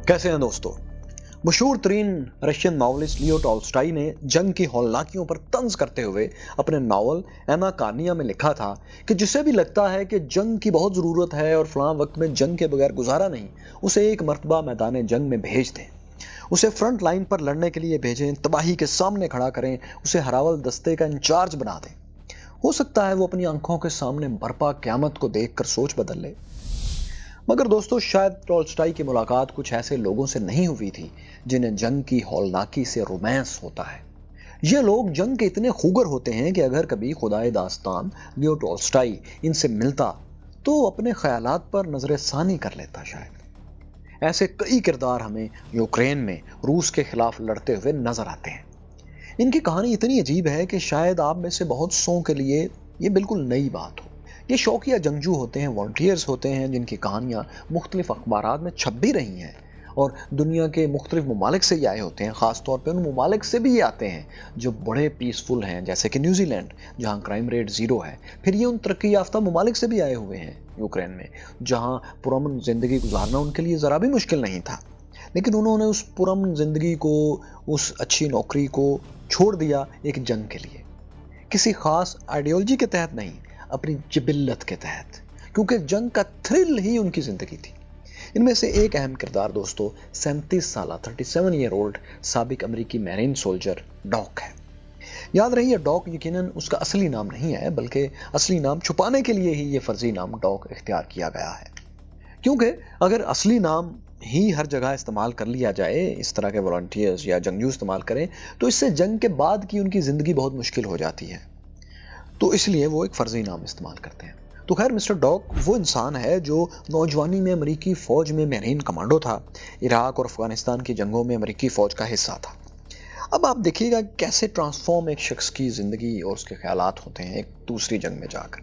कैसे हैं दोस्तों। मशहूर तरीन रशियन नॉवलिस्ट लियो टॉल्स्टॉय ने जंग की हौलनाकियों पर तंज करते हुए अपने नॉवल एना कार्निया में लिखा था कि जिसे भी लगता है कि जंग की बहुत ज़रूरत है और फलां वक्त में जंग के बगैर गुजारा नहीं, उसे एक मर्तबा मैदान जंग में भेज दें, उसे फ्रंट लाइन पर लड़ने के लिए भेजें, तबाही के सामने खड़ा करें, उसे हरावल दस्ते का इंचार्ज बना दें। हो सकता है वो अपनी आंखों के सामने बर्पा क़यामत को देखकर सोच बदल ले। मगर दोस्तों, शायद टॉल्स्टॉय की मुलाकात कुछ ऐसे लोगों से नहीं हुई थी जिन्हें जंग की हौलनाकी से रोमांस होता है। ये लोग जंग के इतने खूगर होते हैं कि अगर कभी खुदाए दास्तान लियो टॉल्स्टॉय इनसे मिलता तो अपने ख्यालात पर नजर सानी कर लेता। शायद ऐसे कई किरदार हमें यूक्रेन में रूस के खिलाफ लड़ते हुए नजर आते हैं। इनकी कहानी इतनी अजीब है कि शायद आप में से बहुत सौ के लिए ये बिल्कुल नई बात हो। ये शौकिया जंगजू होते हैं, वॉलंटियर्स होते हैं, जिनकी कहानियां मुख्तलिफ अखबारात में छप भी रही हैं और दुनिया के मुख्तलिफ ममालिक से ये आए होते हैं। ख़ासतौर पे उन ममालिक से भी ये आते हैं जो बड़े पीसफुल हैं, जैसे कि न्यूजीलैंड, जहां क्राइम रेट 0 है। फिर ये उन तरक्की याफ्ता ममालिक से भी आए हुए हैं, यूक्रेन में, जहां पुरअमन ज़िंदगी गुजारना उनके लिए ज़रा भी मुश्किल नहीं था, लेकिन उन्होंने उस पुरअमन ज़िंदगी को, उस अच्छी नौकरी को छोड़ दिया एक जंग के लिए। किसी खास आइडियोलॉजी के तहत नहीं, अपनी जिबिल्लत के तहत, क्योंकि जंग का थ्रिल ही उनकी जिंदगी थी। इनमें से एक अहम किरदार दोस्तों 37 साल 37 ईयर ओल्ड साबिक अमेरिकी मैरीन सोल्जर डॉक है। याद रही, डॉक यकीनन उसका असली नाम नहीं है, बल्कि असली नाम छुपाने के लिए ही ये फर्जी नाम डॉक इख्तियार किया गया है। क्योंकि अगर असली नाम ही हर जगह इस्तेमाल कर लिया जाए, इस तरह के वॉलंटियर्स या जंगजू इस्तेमाल करें, तो इससे जंग के बाद की उनकी जिंदगी बहुत मुश्किल हो जाती है। तो इसलिए वो एक फर्जी नाम इस्तेमाल करते हैं। तो खैर, मिस्टर डॉक वो इंसान है जो नौजवानी में अमेरिकी फ़ौज में मैरीन कमांडो था, इराक और अफगानिस्तान की जंगों में अमेरिकी फ़ौज का हिस्सा था। अब आप देखिएगा कैसे ट्रांसफॉर्म एक शख्स की ज़िंदगी और उसके ख्यालात होते हैं एक दूसरी जंग में जाकर।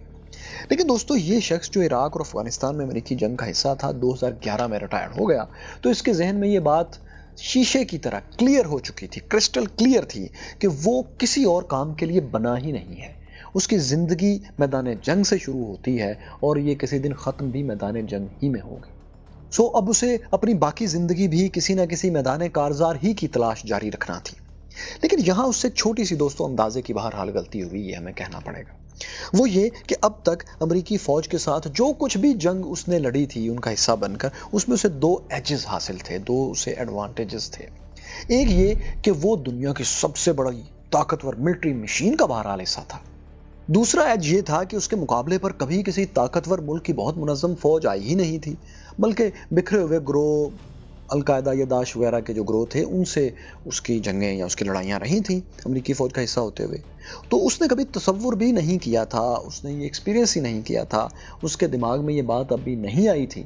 लेकिन दोस्तों, ये शख्स जो इराक और अफगानिस्तान में अमेरिकी जंग का हिस्सा था, 2011 में रिटायर्ड हो गया, तो इसके जहन में ये बात शीशे की तरह क्लियर हो चुकी थी, क्रिस्टल क्लियर थी कि वो किसी और काम के लिए बना ही नहीं है। उसकी ज़िंदगी मैदान जंग से शुरू होती है और ये किसी दिन ख़त्म भी मैदान जंग ही में होगी। सो अब उसे अपनी बाकी ज़िंदगी भी किसी न किसी मैदान कारज़ार ही की तलाश जारी रखना थी। लेकिन यहाँ उससे छोटी सी दोस्तों अंदाजे की बहरहाल गलती हुई, ये हमें कहना पड़ेगा। वो ये कि अब तक अमेरिकी फ़ौज के साथ जो कुछ भी जंग उसने लड़ी थी उनका हिस्सा बनकर, उसमें उसे 2 एजेस हासिल थे, 2 उसे एडवांटेजेस थे। एक ये कि वो दुनिया की सबसे बड़ी ताकतवर मिलिट्री मशीन का बहरहाल हिस्सा था। दूसरा एज ये था कि उसके मुकाबले पर कभी किसी ताकतवर मुल्क की बहुत मुनज़्ज़म फौज आई ही नहीं थी, बल्कि बिखरे हुए ग्रोह, अलकायदा या दाश वगैरह के जो ग्रोह थे, उनसे उसकी जंगें या उसकी लड़ाइयाँ रही थी अमेरिकी फ़ौज का हिस्सा होते हुए। तो उसने कभी तसव्वुर भी नहीं किया था, उसने ये एक्सपीरियंस ही नहीं किया था, उसके दिमाग में ये बात अभी नहीं आई थी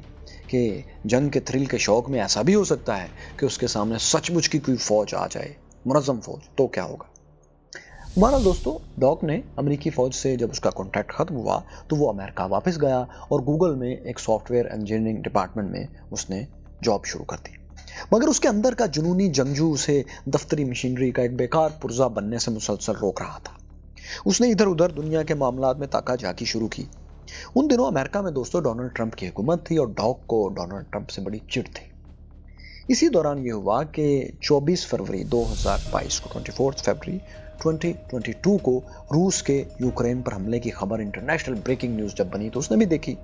कि जंग के थ्रिल के शौक़ में ऐसा भी हो सकता है कि उसके सामने सचमुच की कोई फ़ौज आ जाए, मुनज़्ज़म फ़ौज, तो क्या होगा। हमारा दोस्तों डॉक ने अमेरिकी फ़ौज से जब उसका कॉन्ट्रैक्ट ख़त्म हुआ तो वो अमेरिका वापस गया और गूगल में एक सॉफ्टवेयर इंजीनियरिंग डिपार्टमेंट में उसने जॉब शुरू कर दी। मगर उसके अंदर का जुनूनी जंगजू उसे दफ्तरी मशीनरी का एक बेकार पुर्जा बनने से मुसलसल रोक रहा था। उसने इधर उधर दुनिया के मामलात में ताका झाकी शुरू की। उन दिनों अमेरिका में दोस्तों डोनाल्ड ट्रंप की हुकूमत थी और डॉक को डोनाल्ड ट्रंप से बड़ी चिढ़ थी। इसी दौरान ये हुआ कि 24 फरवरी 2022 को 24 फरवरी 2022 को रूस के यूक्रेन पर हमले की खबर इंटरनेशनल ब्रेकिंग न्यूज़ जब बनी तो उसने भी देखी।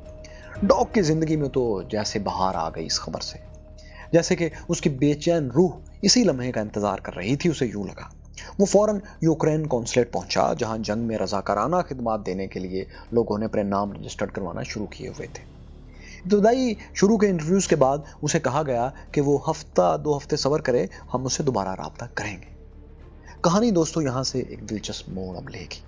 डॉक की ज़िंदगी में तो जैसे बहार आ गई इस खबर से, जैसे कि उसकी बेचैन रूह इसी लम्हे का इंतज़ार कर रही थी। उसे यूँ लगा। वो फ़ौरन यूक्रेन कॉन्सुलेट पहुंचा, जहां जंग में रज़ाकाराना खिदमात देने के लिए लोगों ने अपने नाम रजिस्टर्ड करवाना शुरू किए हुए थे। इब्तदाई शुरू के इंटरव्यूज़ के बाद उसे कहा गया कि वो हफ्ता 2 हफ्ते सब्र करे, हम उससे दोबारा राब्ता करेंगे। कहानी दोस्तों यहाँ से एक दिलचस्प मोड़ अब लेगी।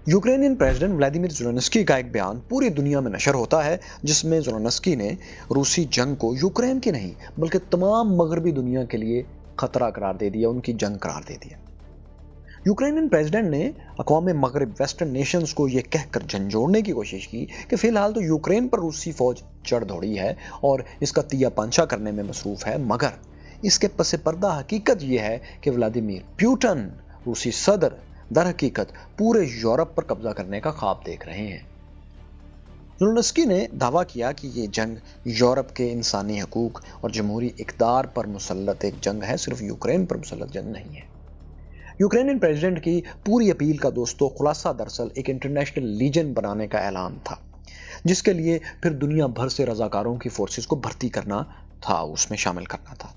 यूक्रेनियन प्रेसिडेंट व्लादिमीर ज़ेलेंस्की का एक बयान पूरी दुनिया में नशर होता है, जिसमें ज़ेलेंस्की ने रूसी जंग को यूक्रेन की नहीं बल्कि तमाम मगरबी दुनिया के लिए खतरा करार दे दिया, उनकी जंग करार दे दिया। यूक्रेनियन प्रेसिडेंट ने अक़वाम मगरब वेस्टर्न नेशंस को यह कहकर झंझोड़ने की कोशिश की कि फ़िलहाल तो यूक्रेन पर रूसी फ़ौज चढ़ दौड़ी है और इसका तिया पांचा करने में मसरूफ़ है, मगर इसके पसे पर्दा हकीकत यह है कि व्लादिमीर पुतिन रूसी सदर दर हकीकत पूरे यूरोप पर कब्जा करने का ख्वाब देख रहे हैं। ज़ेलेंस्की ने दावा किया कि ये जंग यूरोप के इंसानी हकूक और जमहूरी इक़्तिदार पर मुसल्लत एक जंग है, सिर्फ यूक्रेन पर मुसल्लत जंग नहीं है। यूक्रेनियन प्रेसिडेंट की पूरी अपील का दोस्तों खुलासा दरअसल एक इंटरनेशनल लीजन बनाने का ऐलान था, जिसके लिए फिर दुनिया भर से रजाकारों की फोर्सेस को भर्ती करना था, उसमें शामिल करना था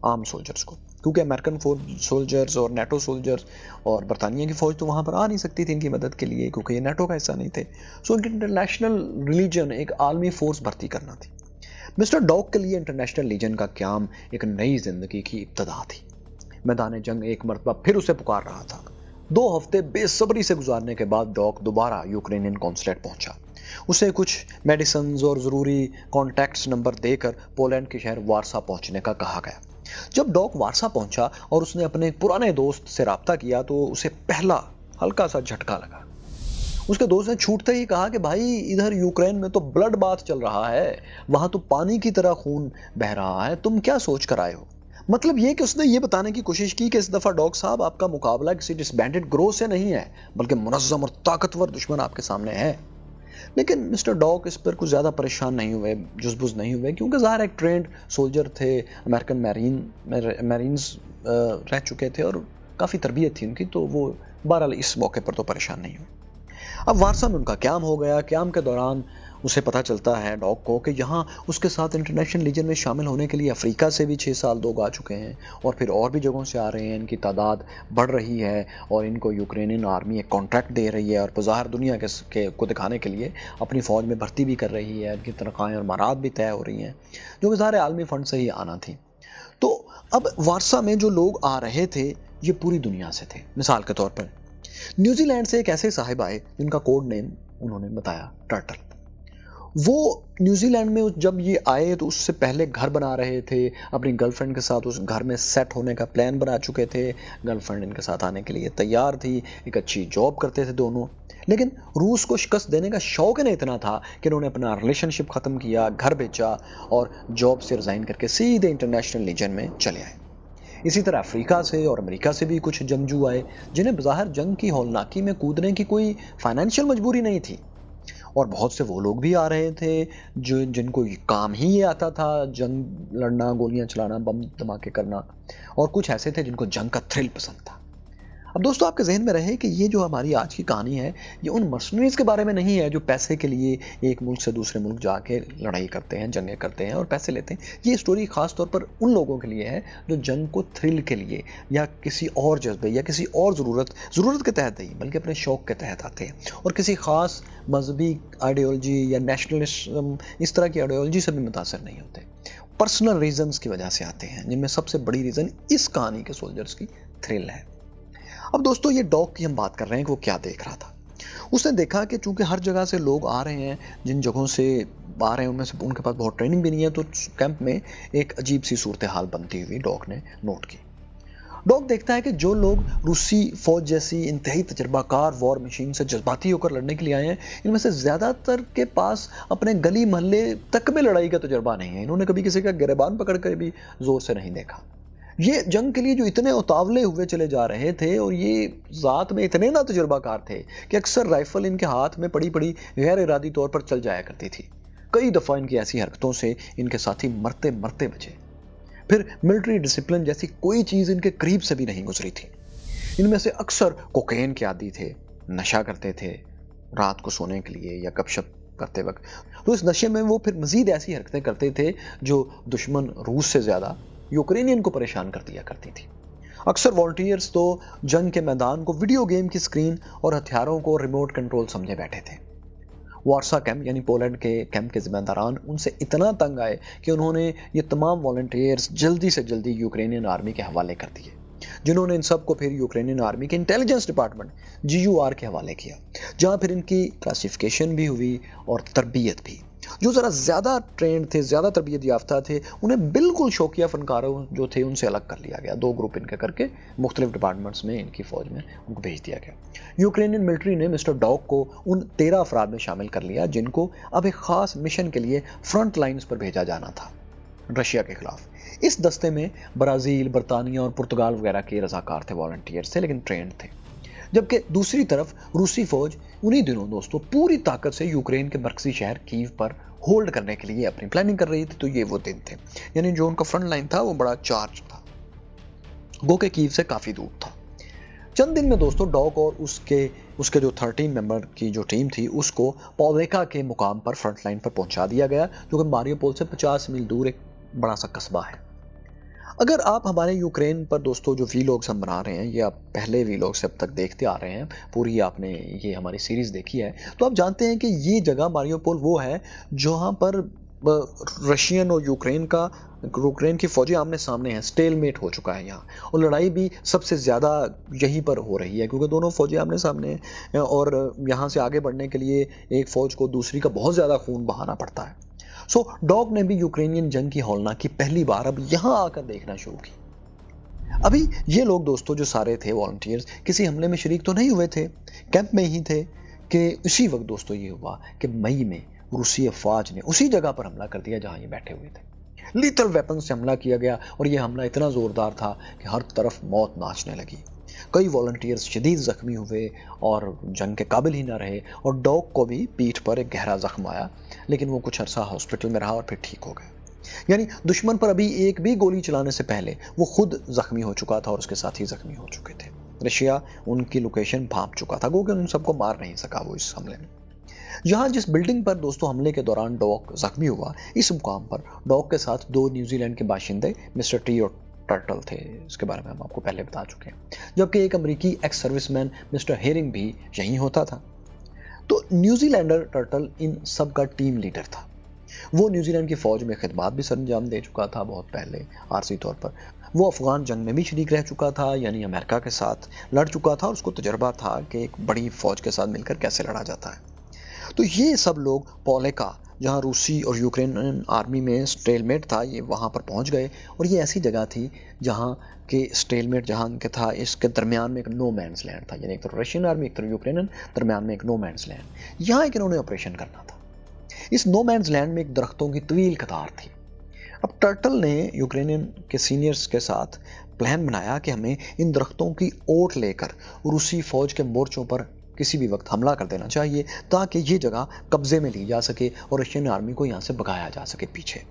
आम सोल्जर्स को, क्योंकि अमेरिकन सोल्जर्स और नेटो सोल्जर्स और बरतानिया की फौज तो वहां पर आ नहीं सकती थी इनकी मदद के लिए, क्योंकि ये नेटो का हिस्सा नहीं थे। सो इनकी इंटरनेशनल रिलीजन एक आलमी फोर्स भर्ती करना थी। मिस्टर डॉग के लिए इंटरनेशनल लीजन का क्याम एक नई जिंदगी की इब्तदा थी। मैदान जंग एक मरतबा फिर उसे पुकार रहा था। 2 हफ्ते बेसब्री से गुजारने के बाद डॉग दोबारा यूक्रेनियन कॉन्सुलेट पहुंचा। उसे कुछ मेडिसिन और जरूरी कॉन्टैक्ट्स नंबर देकर पोलैंड के शहर वारसा पहुंचने का कहा गया। जब डॉग वारसा पहुंचा और उसने अपने पुराने दोस्त से राब्ता किया तो उसे पहला हल्का सा झटका लगा। उसके दोस्त ने छूटते ही कहा कि भाई, इधर यूक्रेन में तो ब्लड बाथ चल रहा है, वहां तो पानी की तरह खून बह रहा है, तुम क्या सोच कर आए हो? मतलब ये कि उसने ये बताने की कोशिश की कि इस दफा डॉग साहब, आपका मुकाबला किसी डिसबैंडेड ग्रोह से नहीं है, बल्कि मुनज़्ज़म और ताकतवर दुश्मन आपके सामने है। लेकिन मिस्टर डॉग इस पर कुछ ज्यादा परेशान नहीं हुए, जुज़बुज़ नहीं हुए, क्योंकि ज़ाहिर एक ट्रेंड सोल्जर थे, अमेरिकन मैरीन्स रह चुके थे और काफ़ी तरबियत थी उनकी, तो वो बहरहाल इस मौके पर तो परेशान नहीं हुए। अब वारसा में उनका क्याम हो गया। क्याम के दौरान उसे पता चलता है डॉग को कि यहाँ उसके साथ इंटरनेशनल लीजन में शामिल होने के लिए अफ्रीका से भी 6 साल लोग आ चुके हैं और फिर और भी जगहों से आ रहे हैं। इनकी तादाद बढ़ रही है और इनको यूक्रेनियन आर्मी एक कॉन्ट्रैक्ट दे रही है और बाहर दुनिया को दिखाने के लिए अपनी फ़ौज में भर्ती भी कर रही है। इनकी तनख्वाहें और मारात भी तय हो रही हैं, जो कि ज़ाहिर आलमी फ़ंड से ही आना थी। तो अब वारसा में जो लोग आ रहे थे ये पूरी दुनिया से थे। मिसाल के तौर पर न्यूजीलैंड से एक ऐसे साहिब आए जिनका कोड नेम उन्होंने बताया टर्टल। वो न्यूजीलैंड में जब ये आए तो उससे पहले घर बना रहे थे, अपनी गर्लफ्रेंड के साथ उस घर में सेट होने का प्लान बना चुके थे। गर्लफ्रेंड इनके साथ आने के लिए तैयार थी, एक अच्छी जॉब करते थे दोनों। लेकिन रूस को शिकस्त देने का शौक इन्हें इतना था कि उन्होंने अपना रिलेशनशिप ख़त्म किया, घर बेचा और जॉब से रिज़ाइन करके सीधे इंटरनेशनल लीजन में चले आए। इसी तरह अफ्रीका से और अमेरिका से भी कुछ जंगजू आए, जिन्हें बज़ाहिर जंग की हौलनाकी में कूदने की कोई फाइनेंशियल मजबूरी नहीं थी। और बहुत से वो लोग भी आ रहे थे जिनको काम ही ये आता था, जंग लड़ना, गोलियां चलाना, बम धमाके करना, और कुछ ऐसे थे जिनको जंग का थ्रिल पसंद था। अब दोस्तों, आपके जहन में रहे कि ये जो हमारी आज की कहानी है ये उन मर्सनरीज के बारे में नहीं है जो पैसे के लिए एक मुल्क से दूसरे मुल्क जाके लड़ाई करते हैं, जंगें करते हैं और पैसे लेते हैं। ये स्टोरी खास तौर पर उन लोगों के लिए है जो जंग को थ्रिल के लिए या किसी और जज्बे या किसी और ज़रूरत के तहत नहीं, बल्कि अपने शौक़ के तहत आते हैं और किसी ख़ास मजहबी आइडियोलॉजी या नेशनलिज्म इस तरह की आइडियोलॉजी से भी मुतासर नहीं होते। पर्सनल रीजंस की वजह से आते हैं, जिनमें सबसे बड़ी रीज़न इस कहानी के सोल्जर्स की थ्रिल है। अब दोस्तों, ये डॉग की हम बात कर रहे हैं कि वो क्या देख रहा था। उसने देखा कि चूंकि हर जगह से लोग आ रहे हैं, जिन जगहों से आ रहे हैं उनमें से उनके पास बहुत ट्रेनिंग भी नहीं है, तो कैंप में एक अजीब सी सूरत हाल बनती हुई डॉग ने नोट की। डॉग देखता है कि जो लोग रूसी फौज जैसी इंतहाई तजर्बाकार वॉर मशीन से जज्बाती होकर लड़ने के लिए आए हैं, इनमें से ज्यादातर के पास अपने गली मोहल्ले तक में लड़ाई का तजर्बा नहीं है। इन्होंने कभी किसी का गिरबान पकड़ कर भी जोर से नहीं देखा। ये जंग के लिए जो इतने उतावले हुए चले जा रहे थे और ये ज़ात में इतने ना तजुर्बाकार थे कि अक्सर राइफल इनके हाथ में पड़ी पड़ी गैर इरादी तौर पर चल जाया करती थी। कई दफ़ा इनकी ऐसी हरकतों से इनके साथी मरते मरते बचे। फिर मिलिट्री डिसिप्लिन जैसी कोई चीज़ इनके करीब से भी नहीं गुजरी थी। इनमें से अक्सर कोकेन के आदी थे, नशा करते थे रात को सोने के लिए या गपशप करते वक्त। तो इस नशे में वो फिर मजीद ऐसी हरकतें करते थे जो दुश्मन रूस से ज़्यादा यूक्रेनियन को परेशान कर दिया करती थी। अक्सर वॉलंटियर्स तो जंग के मैदान को वीडियो गेम की स्क्रीन और हथियारों को रिमोट कंट्रोल समझे बैठे थे। वारसा कैंप यानी पोलैंड के कैंप के जिम्मेदारान उनसे इतना तंग आए कि उन्होंने ये तमाम वॉलंटियर्स जल्दी से जल्दी यूक्रेनियन आर्मी के हवाले कर दिए, जिन्होंने इन सबको फिर यूक्रेनियन आर्मी के इंटेलिजेंस डिपार्टमेंट GUR के हवाले किया, जहां फिर इनकी क्लासिफिकेशन भी हुई और तरबियत भी। जो ज़रा ज़्यादा ट्रेंड थे, ज़्यादा तरबियत याफ्ता थे, उन्हें बिल्कुल शौकिया फनकारों जो थे उनसे अलग कर लिया गया। 2 ग्रुप इनके करके मुख्तलिफ डिपार्टमेंट्स में इनकी फ़ौज में उनको भेज दिया गया। यूक्रेनियन मिलिट्री ने मिस्टर डॉग को उन 13 अफराद में शामिल कर लिया जिनको अब एक ख़ास मिशन के लिए फ्रंट लाइन्स पर भेजा जाना था रशिया के खिलाफ। इस दस्ते में ब्राज़ील, बरतानिया और पुर्तगाल वगैरह के रज़ाकार थे, वॉलंटियर्स थे, लेकिन ट्रेंड थे, जबकि दूसरी तरफ रूसी फौज उन्हीं दिनों दोस्तों पूरी ताकत से यूक्रेन के मरकजी शहर कीव पर होल्ड करने के लिए अपनी प्लानिंग कर रही थी। तो ये वो दिन थे, यानी जो उनका फ्रंट लाइन था वो बड़ा चार्ज था, गो के कीव से काफी दूर था। चंद दिन में दोस्तों डॉक और उसके जो 13 मेंबर की जो टीम थी उसको पॉवेका के मुकाम पर फ्रंट लाइन पर पहुंचा दिया गया, जो कि मारियोपोल से 50 मील दूर एक बड़ा सा कस्बा है। अगर आप हमारे यूक्रेन पर दोस्तों जो वीलॉग्स हम बना रहे हैं, ये आप पहले वीलॉग से अब तक देखते आ रहे हैं, पूरी आपने ये हमारी सीरीज देखी है, तो आप जानते हैं कि ये जगह मारियोपोल वो है जहाँ पर रशियन और यूक्रेन की फौजी आमने सामने हैं, स्टेलमेट हो चुका है यहाँ, और लड़ाई भी सबसे ज़्यादा यहीं पर हो रही है क्योंकि दोनों फौजी आमने सामने हैं और यहाँ से आगे बढ़ने के लिए एक फौज को दूसरी का बहुत ज़्यादा खून बहाना पड़ता है। सो डॉग ने भी यूक्रेनियन जंग की हौलनाकी पहली बार अब यहाँ आकर देखना शुरू की। अभी ये लोग दोस्तों जो सारे थे वॉलंटियर्स किसी हमले में शरीक तो नहीं हुए थे, कैंप में ही थे कि उसी वक्त दोस्तों ये हुआ कि मई में रूसी अफवाज ने उसी जगह पर हमला कर दिया जहां ये बैठे हुए थे। लीथल वेपन से हमला किया गया और ये हमला इतना जोरदार था कि हर तरफ मौत नाचने लगी। कई वॉलंटियर्स शदीद जख्मी हुए और जंग के काबिल ही ना रहे, और डॉग को भी पीठ पर एक गहरा जख्म आया, लेकिन वो कुछ अरसा हॉस्पिटल में रहा और फिर ठीक हो गया। यानी दुश्मन पर अभी एक भी गोली चलाने से पहले वो खुद जख्मी हो चुका था और उसके साथी जख्मी हो चुके थे। रशिया उनकी लोकेशन भांप चुका था, क्योंकि उन सबको मार नहीं सका वो इस हमले में। यहाँ जिस बिल्डिंग पर दोस्तों हमले के दौरान डॉग जख्मी हुआ, इस मुकाम पर डॉग के साथ 2 न्यूजीलैंड के बाशिंदे मिस्टर टी और टर्टल थे, इसके बारे में हम आपको पहले बता चुके हैं, जबकि एक अमेरिकी एक्स सर्विसमैन मिस्टर हेरिंग भी यहीं होता था। तो न्यूजीलैंडर टर्टल इन सब का टीम लीडर था। वो न्यूजीलैंड की फौज में खिदमत भी सरंजाम दे चुका था बहुत पहले आरसी तौर पर। वो अफगान जंग में भी शरीक रह चुका था, यानी अमेरिका के साथ लड़ चुका था और उसको तजर्बा था कि एक बड़ी फौज के साथ मिलकर कैसे लड़ा जाता है। तो ये सब लोग पॉलेका, जहाँ रूसी और यूक्रेनियन आर्मी में स्टेलमेट था, ये वहाँ पर पहुँच गए। और ये ऐसी जगह थी जहाँ के स्टेलमेट जहाँ के था, इसके दरमियान में एक नो मैंस लैंड था, यानी एक तो रशियन आर्मी एक तो यूक्रेनियन, दरमियान में एक नो मैंस लैंड। यहाँ एक इन्होंने ऑपरेशन करना था। इस नो मैंस लैंड में एक दरख्तों की तवील कतार थी। अब टर्टल ने यूक्रेनियन के सीनियर्स के साथ प्लान बनाया कि हमें इन दरख्तों की ओट लेकर रूसी फौज के मोर्चों पर किसी भी वक्त हमला कर देना चाहिए, ताकि ये जगह कब्जे में ली जा सके और रशियन आर्मी को यहाँ से भगाया जा सके पीछे।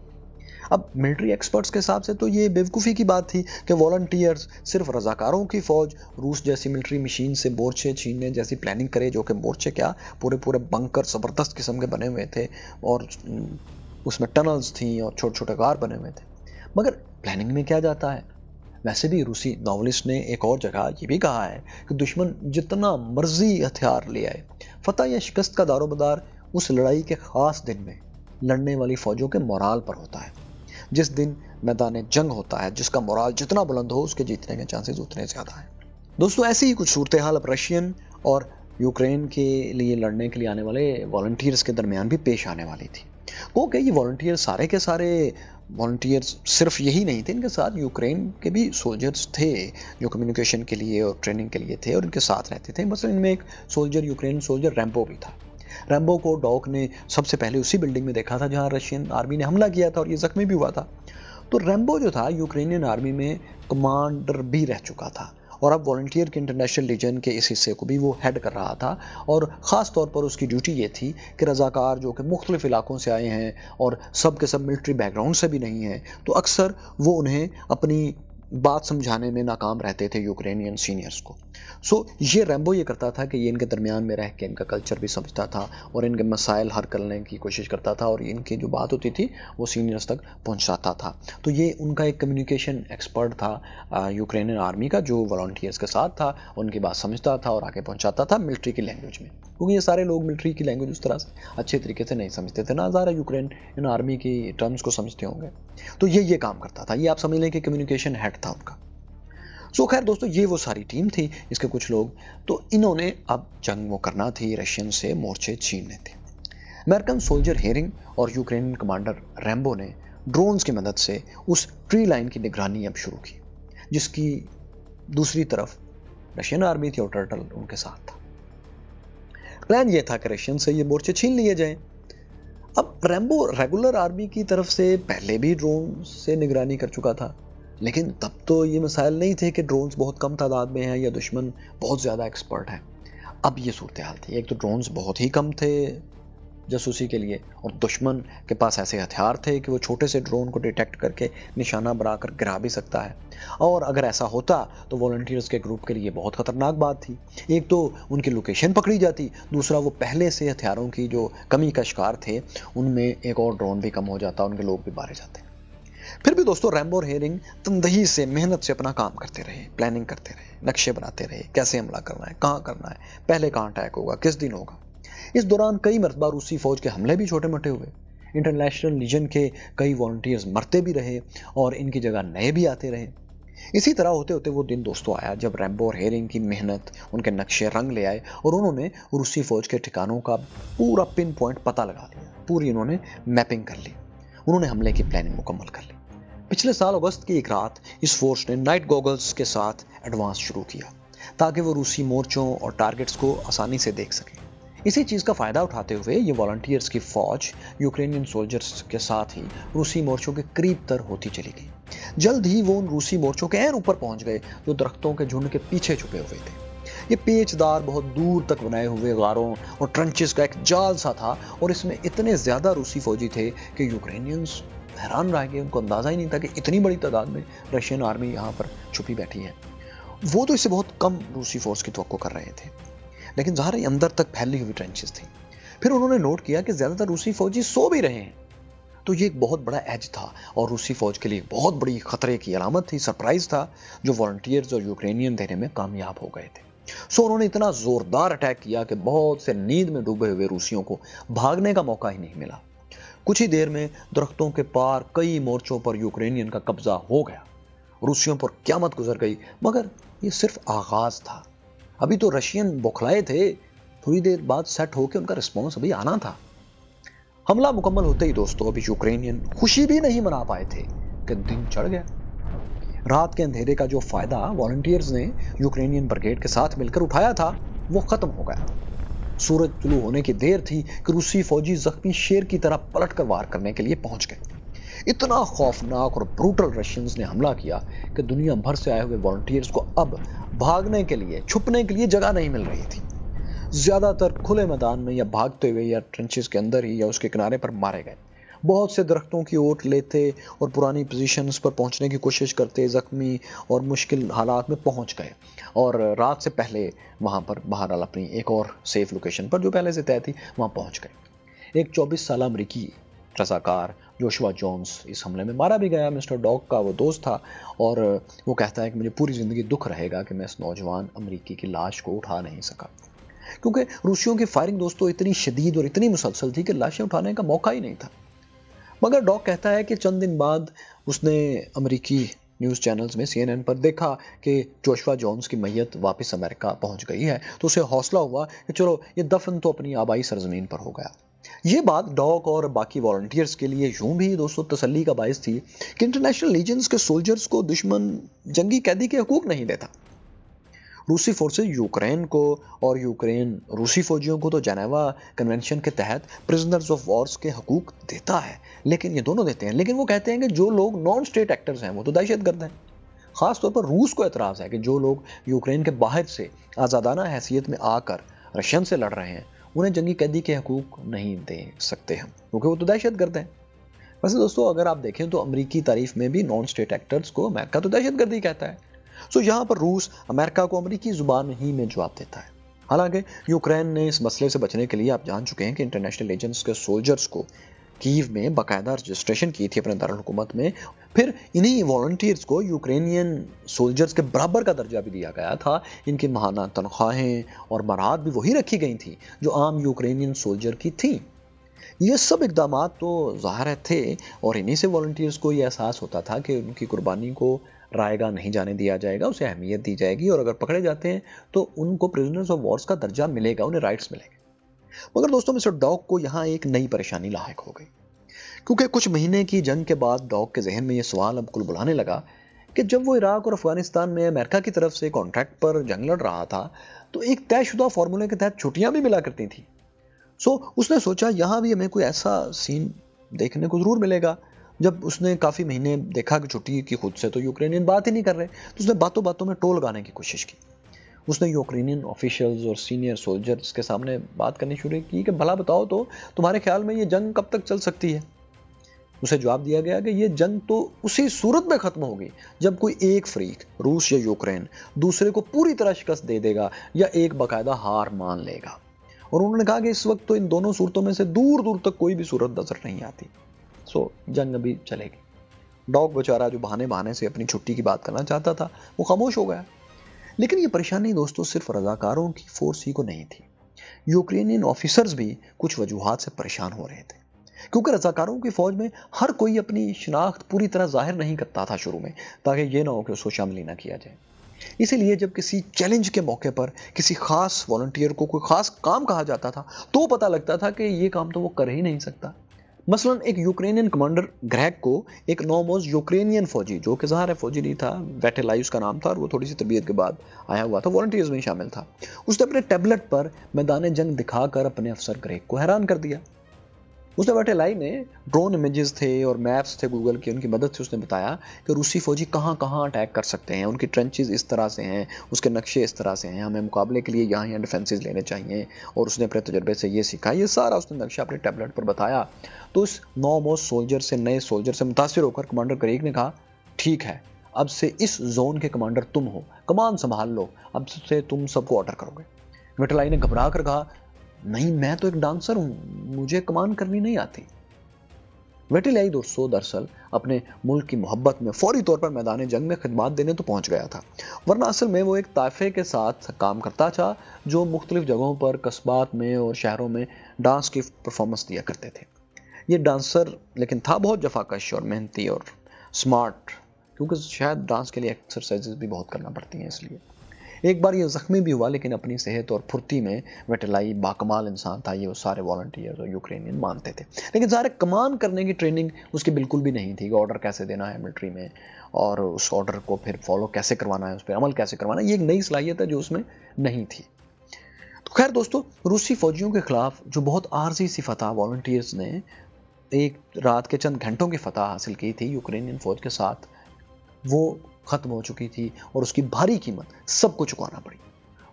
अब मिलिट्री एक्सपर्ट्स के हिसाब से तो ये बेवकूफ़ी की बात थी कि वॉलंटियर्स, सिर्फ रजाकारों की फौज रूस जैसी मिलिट्री मशीन से मोर्चे छीनने जैसी प्लानिंग करे, जो कि मोर्चे क्या पूरे बंकर ज़बरदस्त किस्म के बने हुए थे और उसमें टनल्स थी और छोटे छोटे गार बने हुए थे। मगर प्लानिंग में क्या जाता है। वैसे भी रूसी नॉवलिस्ट ने एक और जगह ये भी कहा है कि दुश्मन जितना मर्जी हथियार ले आए, फतह या शिकस्त का दारोमदार उस लड़ाई के खास दिन में लड़ने वाली फौजों के मोराल पर होता है। जिस दिन मैदान जंग होता है, जिसका मोराल जितना बुलंद हो, उसके जीतने के चांसेस उतने ज़्यादा हैं। दोस्तों ऐसी ही कुछ सूरत हाल अब रशियन और यूक्रेन के लिए लड़ने के लिए आने वाले वॉलंटियर्स के दरमियान भी पेश आने वाली थी। क्योंकि ये वॉलंटियर सारे के सारे वॉलंटियर्स सिर्फ यही नहीं थे, इनके साथ यूक्रेन के भी सोल्जर्स थे जो कम्युनिकेशन के लिए और ट्रेनिंग के लिए थे और इनके साथ रहते थे। मतलब इनमें एक सोल्जर, यूक्रेन सोल्जर रैम्बो भी था। रैम्बो को डॉक ने सबसे पहले उसी बिल्डिंग में देखा था जहां रशियन आर्मी ने हमला किया था और ये जख्मी भी हुआ था। तो रैम्बो जो था यूक्रेनियन आर्मी में कमांडर भी रह चुका था और अब वॉलंटियर के इंटरनेशनल लीजन के इस हिस्से को भी वो हेड कर रहा था। और ख़ास तौर पर उसकी ड्यूटी ये थी कि रज़ाकार जो कि मुख्तलिफ इलाकों से आए हैं और सब के सब मिलिट्री बैकग्राउंड से भी नहीं हैं, तो अक्सर वो उन्हें अपनी बात समझाने में नाकाम रहते थे यूक्रेनियन सीनियर्स को। सो ये रैम्बो ये करता था कि ये इनके दरमियान में रह के इनका कल्चर भी समझता था और इनके मसाइल हल करने की कोशिश करता था और इनकी जो बात होती थी वो सीनियर्स तक पहुंचाता था। तो ये उनका एक कम्युनिकेशन एक्सपर्ट था यूक्रेनियन आर्मी का, जो वॉलंटियर्स के साथ था, उनकी बात समझता था और आगे पहुँचाता था मिलिट्री की लैंग्वेज में, क्योंकि ये सारे लोग मिलिट्री की लैंग्वेज उस तरह से अच्छे तरीके से नहीं समझते थे, ना ज़्यादा यूक्रेनियन आर्मी की टर्म्स को समझते होंगे। तो ये काम करता था, ये आप समझ लें कि कम्युनिकेशन हेड था उनका। सो खैर दोस्तों, ये वो सारी टीम थी, इसके कुछ लोग। तो इन्होंने अब जंग वो करना थी, रशियन से मोर्चे छीनने थे। अमेरिकन सोल्जर हेरिंग और यूक्रेनियन कमांडर रैम्बो ने ड्रोन्स की मदद से उस ट्री लाइन की निगरानी अब शुरू की, जिसकी दूसरी तरफ रशियन आर्मी थी और टर्टल उनके साथ था। प्लान ये था कि रशियन से ये मोर्चे छीन लिए जाएं। अब रैम्बो रेगुलर आर्मी की तरफ से पहले भी ड्रोन से निगरानी कर चुका था, لیکن تب تو یہ مسائل نہیں تھے کہ ڈرونز بہت کم تعداد میں ہیں یا دشمن بہت زیادہ ایکسپرٹ ہے. اب یہ صورتحال تھی. ایک تو ڈرونز بہت ہی کم تھے جاسوسی کے لیے، اور دشمن کے پاس ایسے ہتھیار تھے کہ وہ چھوٹے سے ڈرون کو ڈیٹیکٹ کر کے نشانہ بنا کر گرا بھی سکتا ہے. اور اگر ایسا ہوتا تو والنٹیئرز کے گروپ کے لیے بہت خطرناک بات تھی. ایک تو ان کی لوکیشن پکڑی جاتی، دوسرا وہ پہلے سے ہتھیاروں کی جو کمی کا شکار تھے ان میں ایک اور ڈرون بھی کم ہو جاتا، ان کے لوگ بھی مارے جاتے. پھر بھی دوستو ریمبو اور ہیرنگ تندہی سے محنت سے اپنا کام کرتے رہے، پلاننگ کرتے رہے، نقشے بناتے رہے، کیسے حملہ کرنا ہے، کہاں کرنا ہے، پہلے کہاں اٹیک ہوگا، کس دن ہوگا. اس دوران کئی مرتبہ روسی فوج کے حملے بھی چھوٹے موٹے ہوئے. انٹرنیشنل لیجن کے کئی والنٹیئرز مرتے بھی رہے اور ان کی جگہ نئے بھی آتے رہے. اسی طرح ہوتے ہوتے وہ دن دوستو آیا جب ریمبو اور ہیرنگ کی محنت، ان کے نقشے رنگ لے آئے اور انہوں نے روسی فوج کے ٹھکانوں کا پورا پن پوائنٹ پتہ لگا لیا. پوری انہوں نے میپنگ کر لی. انہوں نے حملے کی پلاننگ مکمل کر لی. پچھلے سال اگست کی ایک رات اس فورس نے نائٹ گوگلز کے ساتھ ایڈوانس شروع کیا تاکہ وہ روسی مورچوں اور ٹارگٹس کو آسانی سے دیکھ سکیں. اسی چیز کا فائدہ اٹھاتے ہوئے یہ والنٹیئرز کی فوج یوکرینین سولجرز کے ساتھ ہی روسی مورچوں کے قریب تر ہوتی چلی گئی. جلد ہی وہ ان روسی مورچوں کے عین اوپر پہنچ گئے جو درختوں کے جھنڈ کے پیچھے چھپے ہوئے تھے. یہ پیچ دار بہت دور تک بنائے ہوئے غاروں اور ٹرنچز کا ایک جال سا تھا اور اس میں اتنے زیادہ روسی فوجی تھے کہ یوکرینینز حیران رہ گئے. ان کو اندازہ ہی نہیں تھا کہ اتنی بڑی تعداد میں رشین آرمی یہاں پر چھپی بیٹھی ہے. وہ تو اس سے بہت کم روسی فورس کی توقع کر رہے تھے، لیکن ظاہر اندر تک پھیلی ہوئی ٹرنچز تھیں. پھر انہوں نے نوٹ کیا کہ زیادہ تر روسی فوجی سو بھی رہے ہیں. تو یہ ایک بہت بڑا ایج تھا اور روسی فوج کے لیے بہت بڑی خطرے کی علامت تھی، سرپرائز تھا جو والنٹیئرز اور یوکرینین دینے میں کامیاب ہو گئے تھے. انہوں نے اتنا زوردار اٹیک کیا کہ بہت سے نیند میں ڈوبے ہوئے روسیوں کو بھاگنے کا موقع ہی نہیں ملا. کچھ ہی دیر میں درختوں کے پار کئی مورچوں پر یوکرینین کا قبضہ ہو گیا. روسیوں پر قیامت گزر گئی، مگر یہ صرف آغاز تھا. ابھی تو رشین بوکھلائے تھے، تھوڑی دیر بعد سیٹ ہو کے ان کا رسپانس ابھی آنا تھا. حملہ مکمل ہوتے ہی دوستو ابھی یوکرینین خوشی بھی نہیں منا پائے تھے کہ دن چڑھ گیا. رات کے اندھیرے کا جو فائدہ والنٹیئرز نے یوکرینین بریگیڈ کے ساتھ مل کر اٹھایا تھا وہ ختم ہو گیا. سورج طلوع ہونے کی دیر تھی کہ روسی فوجی زخمی شیر کی طرح پلٹ کر وار کرنے کے لیے پہنچ گئے. اتنا خوفناک اور بروٹل رشینز نے حملہ کیا کہ دنیا بھر سے آئے ہوئے والنٹیئرز کو اب بھاگنے کے لیے، چھپنے کے لیے جگہ نہیں مل رہی تھی. زیادہ تر کھلے میدان میں یا بھاگتے ہوئے یا ٹرنچز کے اندر ہی یا اس کے کنارے پر مارے گئے. بہت سے درختوں کی اوٹ لیتے اور پرانی پوزیشنز پر پہنچنے کی کوشش کرتے زخمی اور مشکل حالات میں پہنچ گئے اور رات سے پہلے وہاں پر بہرحال اپنی ایک اور سیف لوکیشن پر جو پہلے سے طے تھی وہاں پہنچ گئے. ایک 24 سالہ امریکی رضاکار جوشوا جونز اس حملے میں مارا بھی گیا. مسٹر ڈاگ کا وہ دوست تھا اور وہ کہتا ہے کہ مجھے پوری زندگی دکھ رہے گا کہ میں اس نوجوان امریکی کی لاش کو اٹھا نہیں سکا، کیونکہ روسیوں کی فائرنگ دوستوں اتنی شدید اور اتنی مسلسل تھی کہ لاشیں اٹھانے کا موقع ہی نہیں تھا. مگر ڈاگ کہتا ہے کہ چند دن بعد اس نے امریکی نیوز چینلز میں CNN پر دیکھا کہ جوشوا جونز کی میت واپس امریکہ پہنچ گئی ہے، تو اسے حوصلہ ہوا کہ چلو یہ دفن تو اپنی آبائی سرزمین پر ہو گیا. یہ بات ڈاگ اور باقی والنٹیئرز کے لیے یوں بھی دوستوں تسلی کا باعث تھی کہ انٹرنیشنل لیجنز کے سولجرز کو دشمن جنگی قیدی کے حقوق نہیں دیتا. روسی فورسز یوکرین کو اور یوکرین روسی فوجیوں کو تو جنیوا کنونشن کے تحت پرزنرز آف وارز کے حقوق دیتا ہے، لیکن یہ دونوں دیتے ہیں، لیکن وہ کہتے ہیں کہ جو لوگ نان اسٹیٹ ایکٹرز ہیں وہ تو دہشت گرد ہیں. خاص طور پر روس کو اعتراض ہے کہ جو لوگ یوکرین کے باہر سے آزادانہ حیثیت میں آ کر رشین سے لڑ رہے ہیں انہیں جنگی قیدی کے حقوق نہیں دے سکتے ہم، کیونکہ وہ تو دہشت گرد ہیں. ویسے دوستو اگر آپ دیکھیں تو امریکی تعریف میں بھی نان اسٹیٹ ایکٹرز کو امریکہ تو دہشت گردی کہتا ہے. یہاں پر روس امریکہ کو امریکی زبان ہی میں جواب دیتا ہے. حالانکہ یوکرین نے اس مسئلے سے بچنے کے لیے آپ جان چکے ہیں کہ انٹرنیشنل ایجنٹس کے سولجرز کو کیو میں باقاعدہ رجسٹریشن کی تھی اپنے دارالحکومت میں. پھر انہی والنٹیئرز کو یوکرینین سولجرز کے برابر کا درجہ بھی دیا گیا تھا. ان کی ماہانہ تنخواہیں اور برآت بھی وہی رکھی گئی تھیں جو عام یوکرینین سولجر کی تھیں. یہ سب اقدامات تو ظاہر تھے اور انہی سے والنٹیئرز کو یہ احساس ہوتا تھا کہ ان کی قربانی کو رائے گاہ نہیں جانے دیا جائے گا، اسے اہمیت دی جائے گی اور اگر پکڑے جاتے ہیں تو ان کو پرزنرز آف وارز کا درجہ ملے گا، انہیں رائٹس ملیں گے. مگر دوستوں مسٹر ڈاگ کو یہاں ایک نئی پریشانی لاحق ہو گئی، کیونکہ کچھ مہینے کی جنگ کے بعد ڈاگ کے ذہن میں یہ سوال اب کل بلانے لگا کہ جب وہ عراق اور افغانستان میں امریکہ کی طرف سے کانٹریکٹ پر جنگ لڑ رہا تھا تو ایک طے شدہ فارمولے کے تحت چھٹیاں بھی ملا کرتی تھیں. اس نے سوچا یہاں بھی ہمیں کوئی ایسا سین دیکھنے کو ضرور ملے گا जब उसने काफ़ी महीने देखा कि छुट्टी की खुद से तो यूक्रेनियन बात ही नहीं कर रहे, तो उसने बातों बातों में टोल लगाने की कोशिश की। उसने यूक्रेनियन ऑफिशियल्स और सीनियर सोल्जर्स के सामने बात करनी शुरू की कि भला बताओ तो तुम्हारे ख्याल में ये जंग कब तक चल सकती है। उसे जवाब दिया गया कि ये जंग तो उसी सूरत में खत्म होगी जब कोई एक फ्रीक, रूस या यूक्रेन, दूसरे को पूरी तरह शिकस्त दे देगा या एक बाकायदा हार मान लेगा। और उन्होंने कहा कि इस वक्त तो इन दोनों सूरतों में से दूर दूर तक कोई भी सूरत नजर नहीं आती। सो जंग अभी चलेगी। डॉग बेचारा जो बहाने बहाने से अपनी छुट्टी की बात करना चाहता था, वो खामोश हो गया। लेकिन ये परेशानी दोस्तों सिर्फ रजाकारों की फोर्स ही को नहीं थी। यूक्रेनियन ऑफिसर्स भी कुछ वजूहात से परेशान हो रहे थे, क्योंकि रजाकारों की फौज में हर कोई अपनी शिनाख्त पूरी तरह जाहिर नहीं करता था शुरू में, ताकि ये ना हो कि उसको शामिल ना किया जाए। इसीलिए जब किसी चैलेंज के मौके पर किसी खास वॉलंटियर को कोई खास काम कहा जाता था, तो पता लगता था कि ये काम तो वो कर ही नहीं सकता। मसलन एक यूक्रेनियन कमांडर ग्रेग को एक नौमोज यूक्रेनियन फौजी, जो कि ज़ाहिर है फौजी नहीं था, वेटेलाई उसका नाम था और वो थोड़ी सी तबीयत के बाद आया हुआ था, वॉलंटियर्स में शामिल था, उसने अपने टैबलेट पर मैदान जंग दिखाकर अपने अफसर ग्रेग को हैरान कर दिया। उसने वेटेलाई ने ड्रोन इमेजेस थे और मैप्स थे गूगल की, उनकी मदद से उसने बताया कि रूसी फौजी कहाँ कहाँ अटैक कर सकते हैं, उनकी ट्रेंचेस इस तरह से हैं, उसके नक्शे इस तरह से हैं, हमें मुकाबले के लिए यहाँ यहाँ डिफेंसेस लेने चाहिए, और उसने अपने तजर्बे से ये सीखा। ये सारा उसने नक्शा अपने टैबलेट पर बताया। तो इस नौमोस्ट सोल्जर से, नए सोल्जर से मुतासिर होकर कमांडर ग्रेग ने कहा, ठीक है, अब से इस जोन के कमांडर तुम हो, कमान संभाल लो, अब से तुम सबको ऑर्डर करोगे। वेटेलाई ने घबरा कर कहा, नहीं, मैं तो एक डांसर हूं, मुझे कमान करनी नहीं आती। वेटेलाई दोस्तों दरअसल अपने मुल्क की मोहब्बत में फौरी तौर पर मैदान जंग में खिदमत देने तो पहुंच गया था, वरना असल में वो एक ताइफे के साथ काम करता था जो मुख्तलिफ जगहों पर कस्बात में और शहरों में डांस की परफॉर्मेंस दिया करते थे। ये डांसर लेकिन था बहुत जफाकश और मेहनती और स्मार्ट, क्योंकि शायद डांस के लिए एक्सरसाइजेस भी बहुत करना पड़ती हैं। इसलिए एक बार ये जख्मी भी हुआ, लेकिन अपनी सेहत और फुर्ती में वेटेलाई बाकमाल इंसान था, ये वो सारे वॉलंटियर्स और यूक्रेनियन मानते थे। लेकिन ज़ाहिर कमान करने की ट्रेनिंग उसकी बिल्कुल भी नहीं थी कि ऑर्डर कैसे देना है मिलिट्री में, और उस ऑर्डर को फिर फॉलो कैसे करवाना है, उस पर अमल कैसे करवाना है, ये एक नई सलाहियत है जो उसमें नहीं थी। तो खैर दोस्तों, रूसी फौजियों के खिलाफ जो बहुत आर्जी सी फतह वॉलंटियर्स ने एक रात के चंद घंटों की फतह हासिल की थी यूक्रेनियन फौज के साथ, वो खत्म हो चुकी थी और उसकी भारी कीमत सबको चुकाना पड़ी।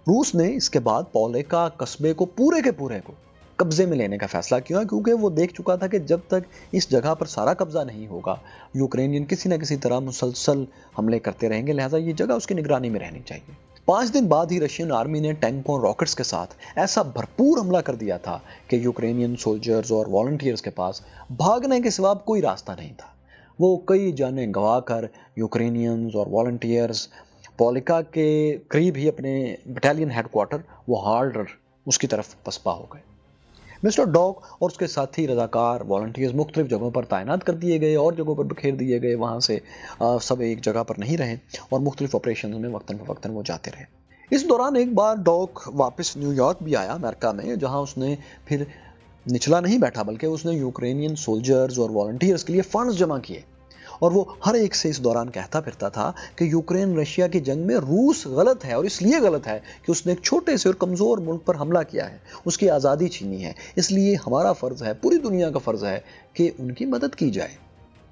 रूस ने इसके बाद पॉलेका कस्बे को पूरे के पूरे को कब्जे में लेने का फैसला किया, क्योंकि वो देख चुका था कि जब तक इस जगह पर सारा कब्जा नहीं होगा, यूक्रेनियन किसी न किसी तरह मुसलसल हमले करते रहेंगे, लिहाजा ये जगह उसकी निगरानी में रहनी चाहिए। 5 दिन बाद ही रशियन आर्मी ने टैंकों और रॉकेट्स के साथ ऐसा भरपूर हमला कर दिया था कि यूक्रेनियन सोल्जर्स और वॉलंटियर्स के पास भागने के सिवा कोई रास्ता नहीं था। वो कई जाने गंवा कर यूक्रेनियंस और वॉलंटियर्स पॉलिका के करीब ही अपने बटालियन हेडक्वार्टर वो हार्डर उसकी तरफ पसपा हो गए। मिस्टर डॉग और उसके साथी रजाकार वॉलंटियर्स मुख्तलिफ जगहों पर तैनात कर दिए गए और जगहों पर बिखेर दिए गए, वहाँ से सब एक जगह पर नहीं रहे और मुख्तलिफ ऑपरेशन में वक्तन फ़वक्तन वो जाते रहे। इस दौरान एक बार डॉग वापस न्यूयॉर्क भी आया, अमेरिका में, जहाँ उसने फिर निचला नहीं बैठा, बल्कि उसने यूक्रेनियन सोल्जर्स और वॉलंटियर्स के लिए फंड्स जमा किए, और वो हर एक से इस दौरान कहता फिरता था कि यूक्रेन रशिया की जंग में रूस गलत है, और इसलिए गलत है कि उसने एक छोटे से और कमज़ोर मुल्क पर हमला किया है, उसकी आज़ादी छीनी है, इसलिए हमारा फ़र्ज़ है, पूरी दुनिया का फ़र्ज़ है कि उनकी मदद की जाए।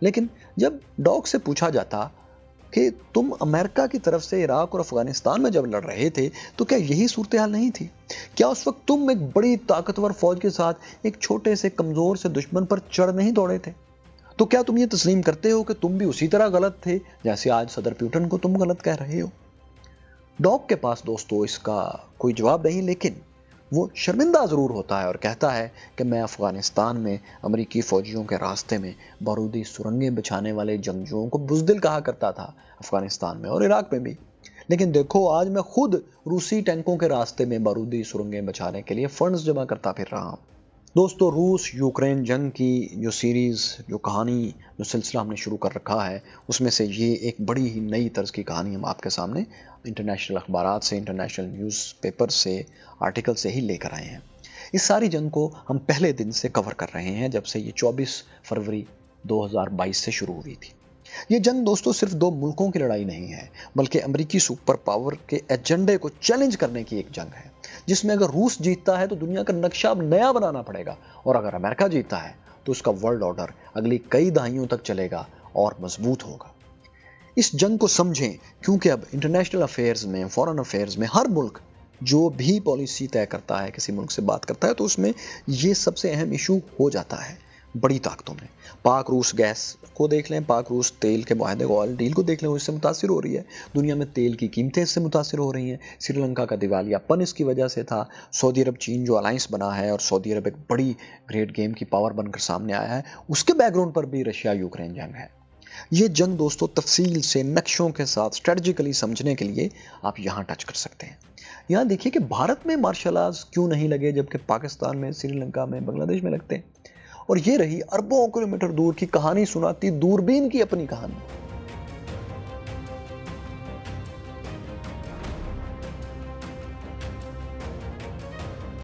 लेकिन जब डॉग से पूछा जाता कि तुम अमेरिका की तरफ से इराक और अफगानिस्तान में जब लड़ रहे थे तो क्या यही सूरत हाल नहीं थी? क्या उस वक्त तुम एक बड़ी ताकतवर फौज के साथ एक छोटे से कमज़ोर से दुश्मन पर चढ़ नहीं दौड़े थे? तो क्या तुम ये तस्लीम करते हो कि तुम भी उसी तरह गलत थे जैसे आज सदर प्यूटन को तुम गलत कह रहे हो? डॉग के पास दोस्तों इसका कोई जवाब नहीं, लेकिन वो शर्मिंदा ज़रूर होता है और कहता है कि मैं अफ़गानिस्तान में अमरीकी फ़ौजियों के रास्ते में बारूदी सुरंगें बिछाने वाले जंगजुओं को बुज़दिल कहा करता था, अफ़गानिस्तान में और इराक में भी। लेकिन देखो, आज मैं खुद रूसी टैंकों के रास्ते में बारूदी सुरंगें बिछाने के लिए फ़ंड्स जमा करता फिर रहा हूँ। दोस्तों, रूस यूक्रेन जंग की जो सीरीज़, जो कहानी, जो सिलसिला हमने शुरू कर रखा है, उसमें से ये एक बड़ी ही नई तर्ज की कहानी हम आपके सामने इंटरनेशनल अखबारात से, इंटरनेशनल न्यूज़पेपर से, आर्टिकल से ही लेकर आए हैं। इस सारी जंग को हम पहले दिन से कवर कर रहे हैं, जब से ये 24 फरवरी 2022 से शुरू हुई थी। ये जंग दोस्तों सिर्फ दो मुल्कों की लड़ाई नहीं है, बल्कि अमेरिकी सुपर पावर के एजेंडे को चैलेंज करने की एक जंग है, जिसमें अगर रूस जीतता है तो दुनिया का नक्शा अब नया बनाना पड़ेगा, और अगर अमेरिका जीतता है تو اس کا ورلڈ آرڈر اگلی کئی دہائیوں تک چلے گا اور مضبوط ہوگا۔ اس جنگ کو سمجھیں کیونکہ اب انٹرنیشنل افیئرز میں، فورن افیئرز میں ہر ملک جو بھی پالیسی طے کرتا ہے، کسی ملک سے بات کرتا ہے، تو اس میں یہ سب سے اہم ایشو ہو جاتا ہے بڑی طاقتوں میں۔ پاک روس گیس کو دیکھ لیں، پاک روس تیل کے معاہدے کو، آئل ڈیل کو دیکھ لیں، اس سے متاثر ہو رہی ہے دنیا میں، تیل کی قیمتیں اس سے متاثر ہو رہی ہیں۔ سری لنکا کا دیوالیہ پن اس کی وجہ سے تھا۔ سعودی عرب چین جو الائنس بنا ہے، اور سعودی عرب ایک بڑی گریٹ گیم کی پاور بن کر سامنے آیا ہے، اس کے بیک گراؤنڈ پر بھی رشیا یوکرین جنگ ہے۔ یہ جنگ دوستو تفصیل سے نقشوں کے ساتھ اسٹریٹجیکلی سمجھنے کے لیے آپ یہاں ٹچ کر سکتے ہیں۔ یہاں دیکھیے کہ بھارت میں مارشل آرٹس کیوں نہیں لگے جبکہ پاکستان میں، سری لنکا میں، بنگلہ دیش میں لگتے ہیں، اور یہ رہی اربوں کلومیٹر دور کی کہانی سناتی دوربین کی اپنی کہانی۔